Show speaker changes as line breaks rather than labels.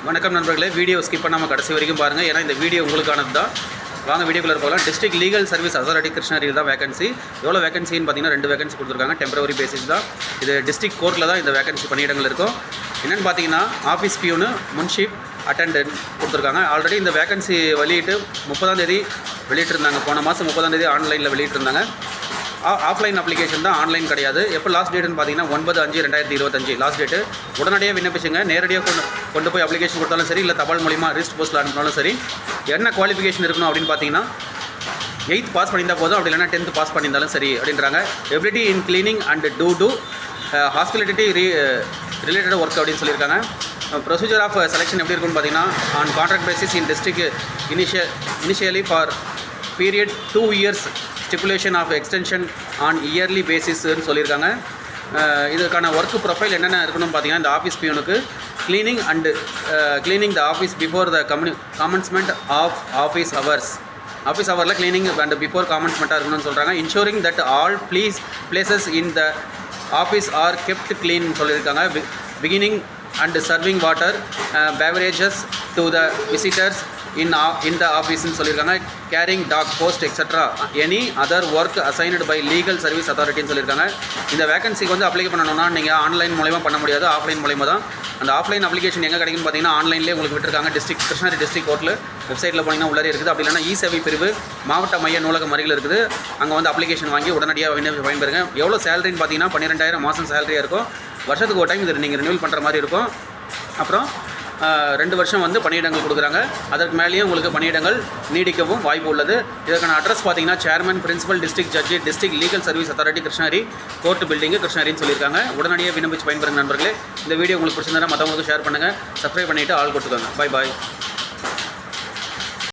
வணக்கம் நண்பர்களே, video skip பண்ணாமல் கடைசி வரைக்கும் பாருங்கள். ஏன்னா இந்த வீடியோ உங்களுக்கானது தான். வாங்க வீடியோக்குள்ளே போகலாம். டிஸ்ட்ரிக்ட் லீகல் சர்வீஸ் அத்தாரிட்டி கிருஷ்ணகிரியில் தான் வேகன்சி. எவ்வளோ வேகன்சின்னு பார்த்தீங்கன்னா 2 வேகன்சி கொடுத்துருக்காங்க. டெம்பரவரி பேசிஸ் தான். இது டிஸ்ட்ரிக்ட் கோர்ட்டில் தான் இந்த வேகன்சி பணியிடங்கள் இருக்கும். என்னென்னு பார்த்தீங்கன்னா ஆஃபீஸ் பியூனு, முன்ஷிப், அட்டெண்டன்ட் கொடுத்துருக்காங்க. ஆல்ரெடி இந்த வேகன்சி வெளியிட்டு 30ஆம் தேதி வெளியிட்டிருந்தாங்க. போன மாதம் 30ஆம் தேதி ஆன்லைனில் வெளியிட்டிருந்தாங்க. ஆஃப்லைன் அப்ளிகேஷன் தான், ஆன்லைன் கிடையாது. எப்போ லாஸ்ட் டேட்டுன்னு பார்த்தீங்கன்னா 9/5/2025 லாஸ்ட் டேட்டு. உடனடியாக விண்ணப்பிச்சுங்க. நேரடியாக கொண்டு போய் அப்ளிகேஷன் கொடுத்தாலும் சரி, இல்லை தபால் மூலிமா ரிஜிஸ்ட் போஸ்ட்டில் அனுப்பினாலும் சரி. என்ன குவாலிஃபிகேஷன் இருக்கணும் அப்படின்னு பார்த்தீங்கன்னா 8th பாஸ் பண்ணியிருந்தால் போதும், அப்படி இல்லைனா 10th பாஸ் பண்ணியிருந்தாலும் சரி அப்படின்றாங்க. Ability in cleaning and to hospitality related work அப்படின்னு சொல்லியிருக்காங்க. ப்ரொசீஜர் ஆஃப் செலெக்ஷன் எப்படி இருக்குன்னு பார்த்தீங்கன்னா on contract basis in district initially for period 2 years stipulation of extension on yearly பேசிஸ்ன்னு சொல்லியிருக்காங்க. இதுக்கான ஒர்க் ப்ரொஃபைல் என்னென்ன இருக்கணும்னு பார்த்தீங்கன்னா இந்த ஆஃபீஸ் பியூனுக்கு cleaning the office before the commencement of office ஹவரில் கிளீனிங் அண்ட் பிஃபோர் காமன்ஸ்மெண்ட்டாக இருக்கணும்னு சொல்கிறாங்க. Ensuring that all places in the office are kept clean சொல்லியிருக்காங்க. Beginning and serving water beverages to the visitors in the ஆஃபீஸ்ன்னு சொல்லியிருக்காங்க. Carrying dak post extra any other work assigned by legal service அத்தாரிட்டின்னு சொல்லியிருக்காங்க. இந்த வேகன்சிக்கு வந்து அப்ளை பண்ணணும்னா நீங்கள் online மூலமா பண்ண முடியாது, ஆஃப்லைன் மூலமா தான். அந்த ஆஃப்லைன் அப்ளிகேஷன் எங்கே கிடைக்குன்னு பார்த்தீங்கன்னா ஆன்லைன்லேயே உங்களுக்கு விட்டுருக்காங்க. கிருஷ்ணகிரி டிஸ்ட்ரிக்ட் கோர்ட்டில் வெப்சைட்டில் போனீங்கன்னா உள்ளே இருக்குது. அப்படி இல்லைனா இ-சேவை பிரிவு மாவட்ட மைய நூலகம் அருகில் இருக்குது. அங்கே வந்து அப்ளிகேஷன் வாங்கி உடனடியாக பயன்பெறுங்க. எவ்வளோ சேலரின்னு பார்த்தீங்கன்னா 12,000 மாதம் சேலரியாக இருக்கும். வருஷத்துக்கு ஒரு டைம் இது நீங்கள் ரினியூவல் பண்ணுற மாதிரி இருக்கும். அப்புறம் 2 வருஷம் வந்து பணியிடங்கள் கொடுக்குறாங்க. அதற்கு மேலேயும் உங்களுக்கு பணியிடங்கள் நீடிக்கவும் வாய்ப்பு உள்ளது. இதற்கான அட்ரஸ் பார்த்தீங்கன்னா chairman principal district judge district legal service authority Krishnagiri court building கிருஷ்ணகிரின்னு சொல்லியிருக்காங்க. உடனடியாக விண்ணப்பிச்சு பயன்பெறுங்க நண்பர்களே. இந்த வீடியோ உங்களுக்கு பிடிச்சிருந்தா மற்றவங்களுக்கு ஷேர் பண்ணுங்கள். சப்ஸ்கிரைப் பண்ணிவிட்டு ஆள் கொடுத்துக்கோங்க. Bye bye.